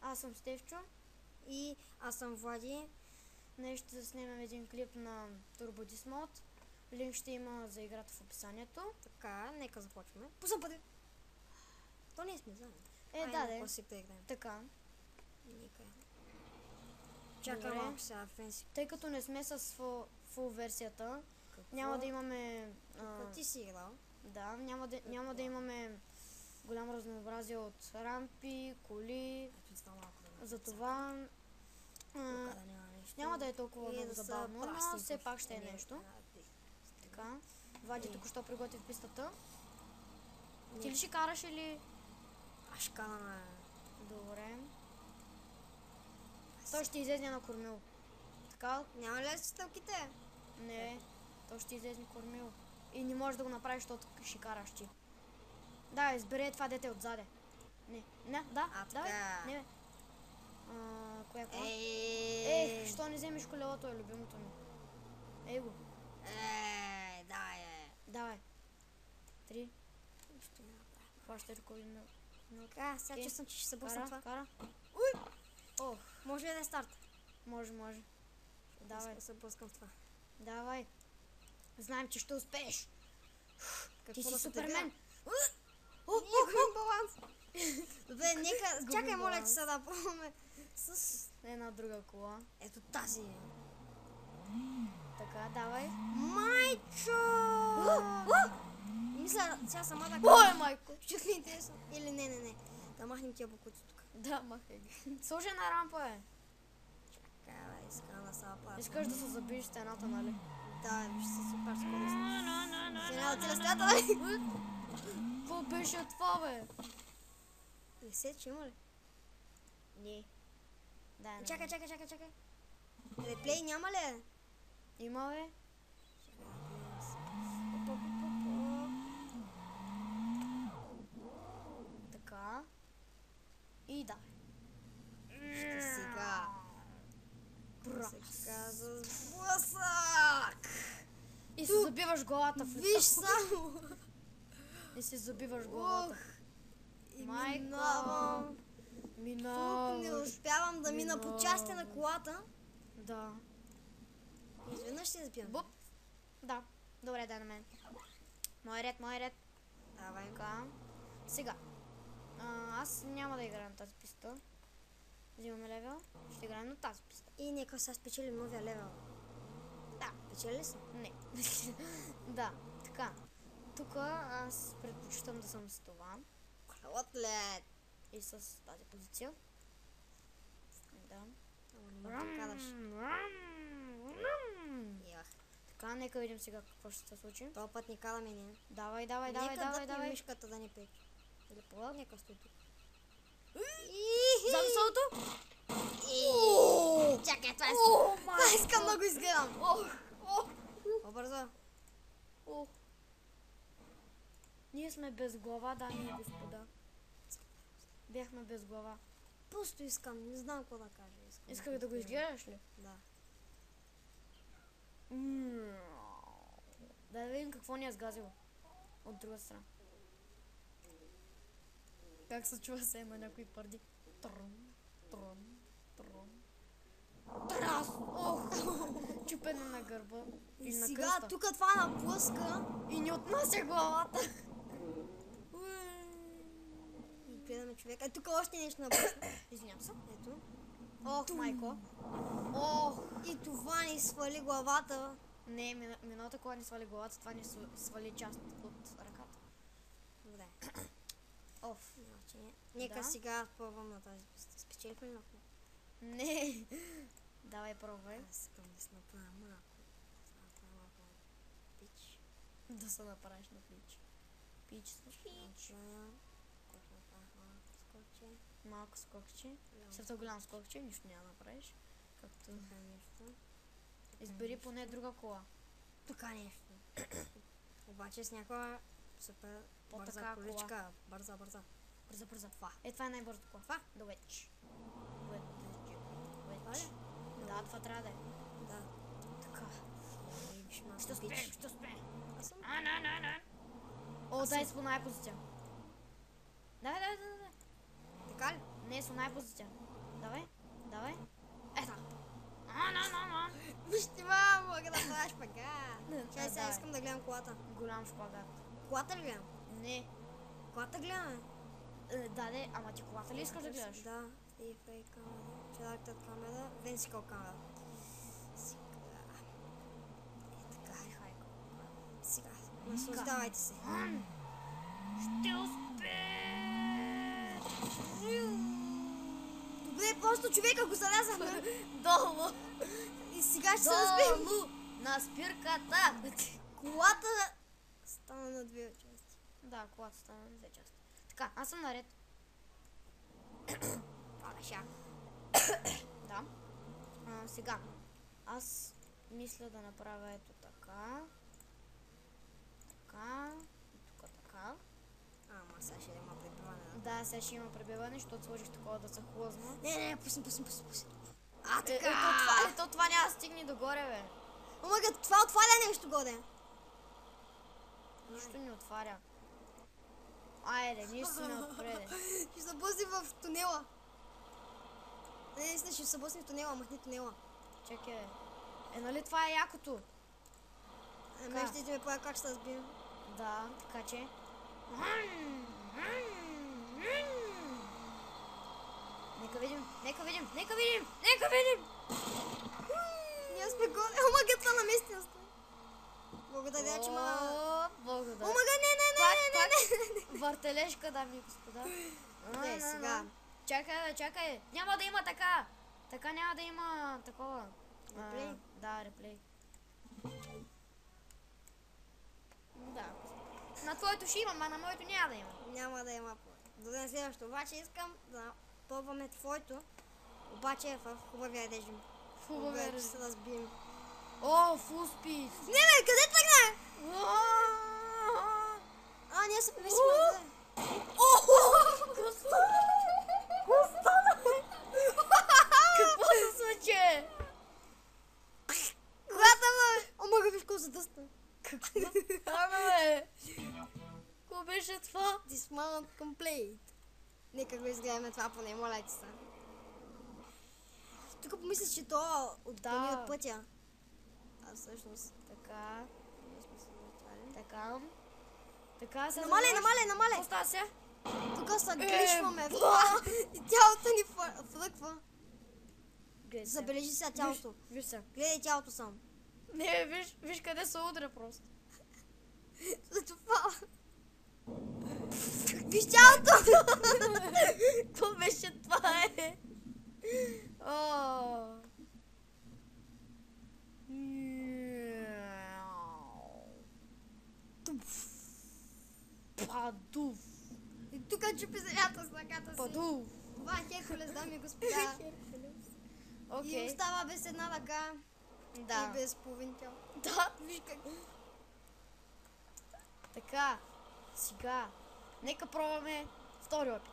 Аз съм Стевчо. И аз съм Влади. Днес ще заснемем един клип на Turbo Dismod. Линк ще има за играта в описанието. Така, нека започваме. Позапъде! То ние сме заедно. Така. Нека. Чакай Добре. малко сега, фенси. Тъй като не сме с фул версията, няма да имаме... Ти си играл. Да, няма да имаме голямо разнообразие от рампи, коли. Затова няма да е толкова много забавно, но все пак ще е нещо. Така. Влади току-що приготви пистата. Ти ли ще караш или... Аз ще карам. Добре. Той ще излезне на кормил. Така? Няма ли да си стъпките? Не. Той ще излезне кормил. И не можеш да го направиш, защото ще караш ти. Да, избере това дете отзаде. Не, да, давай. Не, бе. Коя кола? Що не вземеш колелото, е любимото ми. Ей го. Давай. 3. Хващай ръковина. Така, сега чувствам, че ще се блъсна това. Кара. Уй! Ох, Може ли да е старт? може. Давай. Да се блъскам в това. Давай. Знаем, че ще успееш. Ти си да Супермен. Губим баланс. Добре, нека... Чакай, моля, че сега да пробваме с... Една друга кола. Ето тази. Така, давай. Майчо! Мисля, сега сама да... Ой, майко! Чуть ли интересно? Или не. Да махнем тия букуци тук. Да, махай ги. Сложи на рампа, е. Чакай, бе, искам да се направя. Искаш да се забиеш стената, нали? Да, виж се супер скоростно. Сега да ти разстята, бе! Какво беше това, бе? Не се, че има ли? Не. Да, Чакай. Реплей няма ли? Има, бе. Така. И да. Ще сега. Се казва сблъсък! И се забиваш главата в Виж само! И се забиваш главата. Майко! Минаваш. Тук не успявам да мина по части на колата. Да. Изведнъж се избивам. Буп. Да. Добре, дай на мен. Мой ред. Давай. Така. Сега. Аз няма да играя на тази писта. Взимаме левел. Ще играем на тази писта. И нека сега спечелим новия левел. Да. Печели ли си? Не. Да. Така. Тук аз предпочитам да съм с това. Отлет! И с тази позиция. Да. Така, нека видим сега какво ще се случи. Това път ни караме ние. Давай. Нека дъпнем мишката да ни пече. Или по нека стои тук. Зад солото? Чакай, това искам да го изгледам. По-бързо. Ние сме без глава, дами и господа. Бяхме без глава. Просто искам, не знам какво да кажа. Исках да го изгледаш ли? Да. Да видим какво ни е сгазило. От друга страна. Как се чува се има някой твърди? Трон. Трас! Ох! Чупене на гърба. И сега тук това наблъска. И ни отнася главата. И гледаме човека. Е, тук още нещо наблъска. Извинявам се. Ето. Ох, майко. И това ни свали главата. Не, миналата кола ни свали главата, това ни свали част от ръката. Добре. Оф. Нека сега пробвам на тази писта. Спечелихме ли на това? Не. Давай, пробвай. Аз искам да се направя малко. Пич. Да се направиш на пич. Пич. Малко скокче. След голям скокче, нищо няма да направиш. Както нещо. Избери поне друга кола. Тук нещо. Обаче с някаква супер бърза количка. Бърза. Това. Това е най-бързо кола. Това? Да, вече. Да, това трябва да е. Да. Така. Ще успеем. О, дай с най позиция. Давай. Така ли? Не, с най позиция. давай. Давай. Ето. Вижте, мама, мога да правя шпагат. Чай, сега давай. искам да гледам колата. Голям шпагат. Колата ли гледам? Не. Колата гледаме. Да, ама ти колата ли искаш да гледаш? Да. И фейк камера. Чедактът камера. Венсикъл камера. Сега. Така. Сега. Наслаждавайте се. Ще успеем! Добре, просто човека го залязахме. Долу! И сега ще се разбием. Долу! На спирката! Колата стана на две части. Да, колата стана на две части. Така, аз съм наред. Паша. Да. Сега. Аз мисля да направя ето така. Така. И тук така. Ама сега ще има пребиване. Да, сега ще има пребиване, защото сложих такова да се хлъзна. Не, пусни. А, така. Ето това няма да стигне догоре, бе. Омага, това отваря нещо годе. Нищо не отваря. Айде, нищо не отпреде. Ще се бъзи в тунела. Не, ще се бъсни в тунела, махни тунела. Чакай, бе. Нали това е якото? Мен ще ме правя как ще се разбием. Да, така че. Нека видим. Ние сме горе. Омага, това на местност. Благодаря, че ма... Благодаря. Омага, не. Въртележка, дами и господа. Не, сега. Чакай. Няма да има така. Така няма да има такова. Реплей? Да, реплей. Да. На твоето ще имам, а на моето няма да има. Няма да има. До ден следващо. Обаче искам да пробваме твоето. Обаче в хубавия режим. Хубавия Ще се разбием. О, фул спид. Не, къде тръгна? Ние се повесим отзад. Какво се случи? Колата ме! Омага, виж какво задъста. Какво беше това? Dismount complete. Нека го изгледаме това поне, моля ти се. Тук помислиш, че то отклони от пътя. А всъщност Така. ние сме се завъртали. Така. Така се Намале! Какво става сега? Тук се гришваме в това и тялото ни фръква. Забележи сега тялото. Виж се. Гледай тялото сам. Не, виж къде се удря просто. За това. Виж тялото! Какво беше това е? Падув. И тук чупи земята с ръката си. Падув. Това е Херкулес, дами и господа. И Окей. остава без една ръка и Да. без половин тяло. Да. Виж как... Така. Сега. Нека пробваме втори опит.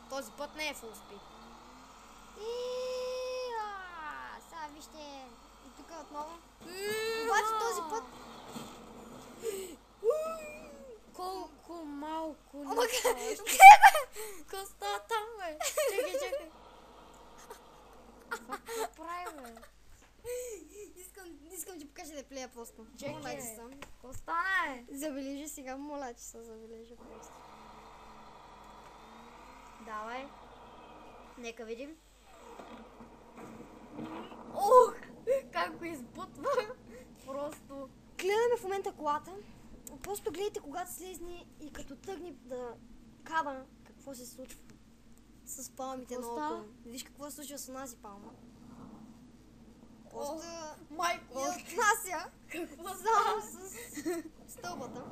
Този път не е фул спид. Сега вижте. И тук отново. Обаче този път... Колко малко Ама какво става там, бе? Чакай. Какво прави, бе? Искам ти покажа реплея просто. Чакай, Моля ти бе. се. Какво стана, бе? Забележи сега, моля ти се, забележи просто. Давай. Нека видим. Ох! Как го избутва! Просто... Гледаме в момента колата. Просто гледайте когато слезни и като тръгне да кара какво се случва с палмите Какво наоколо. става? Виж какво се случва с онази палма. Просто Майко! я отнася Какво само с стълбата.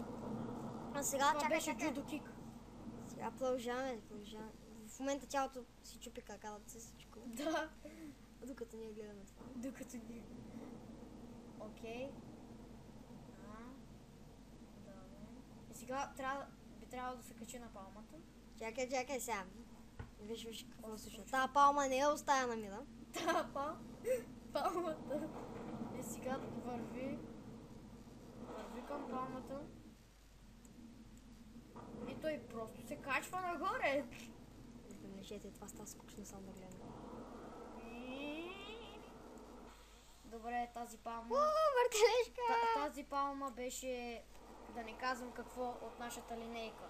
А сега Това чакай. беше джудо кик. Сега продължаваме. В момента тялото си чупи какалата си всичко. Да. Докато ние гледаме това. Докато ни... Окей. Добре. И сега би трябвало да се качи на палмата. Чакай сега. Виж какво се случва. Тая палма не е оставена мира. Палмата. И сега върви към палмата. И той просто се качва нагоре. Кажете, това става скучно само да гледам. Добре, тази палма... Въртележка! Тази палма беше, да не казвам какво, от нашата линейка.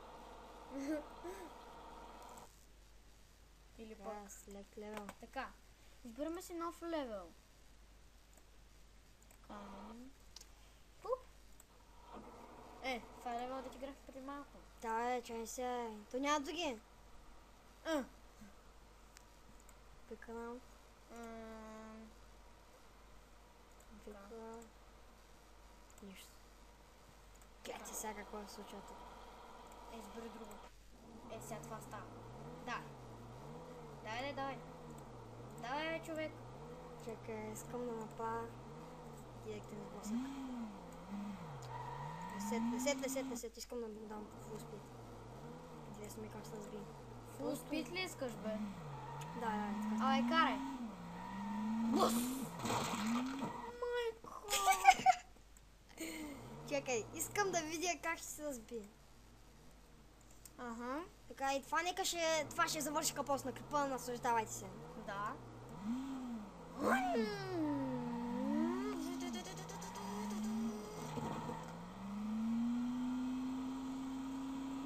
Или пък... Select level. Така, избираме си нов левел. Така. Пуп. Това е левел да ти играх преди малко. Да, чай се. То няма други. Канал. Нищо. Гледайте сега какво се случва тук. Избери друго. Сега това става. Давай. Давай, човек. Чакай, искам да направя директен сблъсък. Сет, искам да дам фул спид. Интересно ми как ще разбием. Фул спид ли искаш, бе? Да, така. Ай, карай. Майко! Чакай, искам да видя как ще се разбие. Ага. Така, и това ще завърши после на клипа, наслаждавайте се. Да.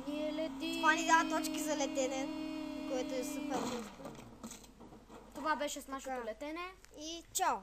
Ние летим. Това ни дава точки за летене, което е супер просто. Това беше с нашето летене. И чао!